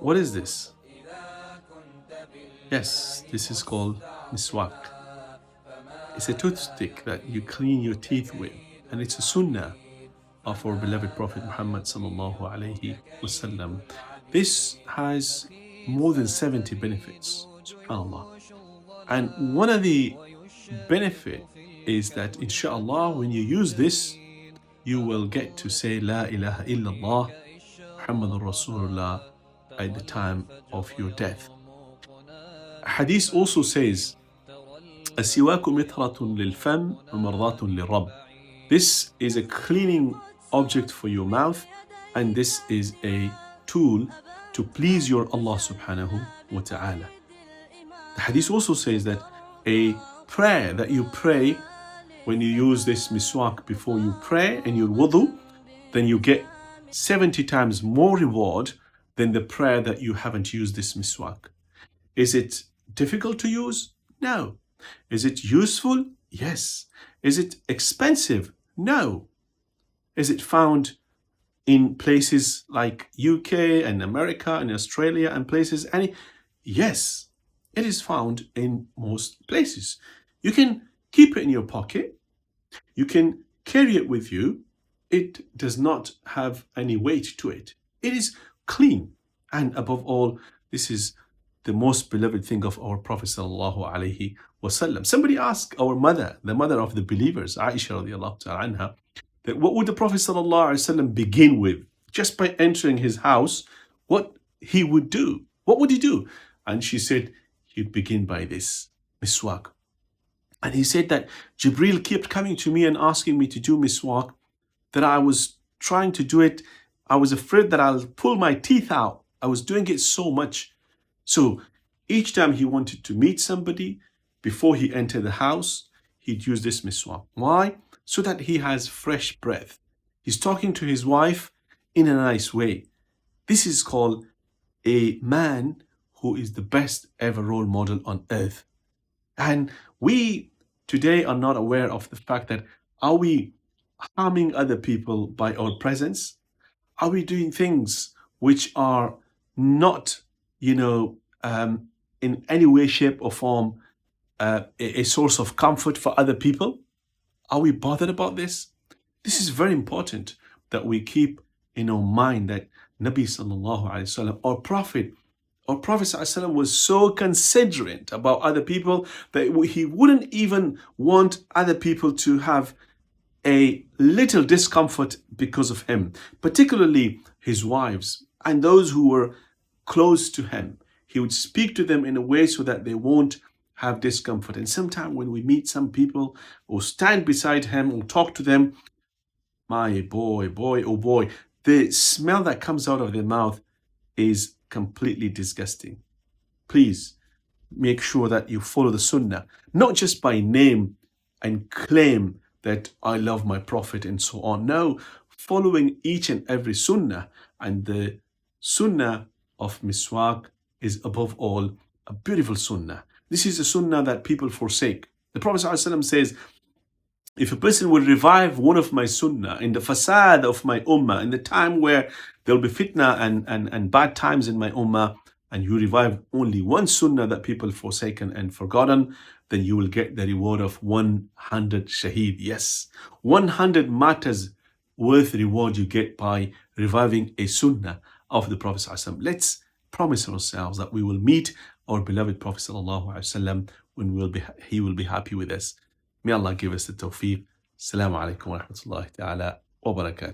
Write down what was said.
What is this? Yes, this is called Miswak. It's a toothpick that you clean your teeth with, and it's a sunnah of our beloved Prophet Muhammad sallallahu alaihi wasallam. This has more than 70 benefits, subhanAllah. And one of the benefit is that inshallah when you use this, you will get to say La ilaha illallah Muhammadur Rasulullah at the time of your death. Hadith also says السواك مطهرة للفم ومرضاة للرب. This is a cleaning object for your mouth, and this is a tool to please your Allah subhanahu wa ta'ala. The hadith also says that a prayer that you pray when you use this miswak before you pray in your wudu, then you get 70 times more reward than the prayer that you haven't used this miswak. Is it difficult to use? No. Is it useful? Yes. Is it expensive? No. Is it found in places like UK and America and Australia and places? Yes, it is found in most places. You can keep it in your pocket. You can carry it with you. It does not have any weight to it. It is clean. And above all, this is the most beloved thing of our Prophet sallallahu alaihi wasallam. Somebody asked our mother, the mother of the believers, Aisha radiallahu ta'ala anha, that what would the Prophet sallallahu alaihi wasallam begin with? Just by entering his house, what he would do? What would he do? And she said, he'd begin by this, miswak. And he said that Jibreel kept coming to me and asking me to do miswak, that I was trying to do it. I was afraid that I'll pull my teeth out. I was doing it so much. So each time he wanted to meet somebody, before he entered the house, he'd use this miswak. Why? So that he has fresh breath. He's talking to his wife in a nice way. This is called a man who is the best ever role model on earth. And we today are not aware of the fact that, are we harming other people by our presence? Are we doing things which are not, in any way, shape or form, a source of comfort for other people? Are we bothered about this? This is very important that we keep in our mind that Nabi sallallahu alaihi wasallam, our Prophet sallallahu alaihi wasallam, was so considerate about other people that he wouldn't even want other people to have a little discomfort because of him, particularly his wives and those who were close to him. He would speak to them in a way so that they won't have discomfort. And sometimes when we meet some people or stand beside him or talk to them, my boy, oh boy, the smell that comes out of their mouth is completely disgusting. Please make sure that you follow the Sunnah, not just by name and claim that I love my Prophet and so on. No, following each and every Sunnah. And the Sunnah of Miswak is above all a beautiful Sunnah. This is a Sunnah that people forsake. The Prophet ﷺ says, if a person will revive one of my Sunnah in the fasad of my Ummah, in the time where there'll be fitna and bad times in my Ummah, and you revive only one Sunnah that people forsaken and forgotten, then you will get the reward of 100 shaheed. Yes, 100 martyrs worth reward you get by reviving a Sunnah of the Prophet ﷺ. Let's promise ourselves that we will meet our beloved Prophet ﷺ when he will be happy with us. May Allah give us the tawfiq. Assalamu alaikum wa rahmatullahi ta'ala wa barakatuh.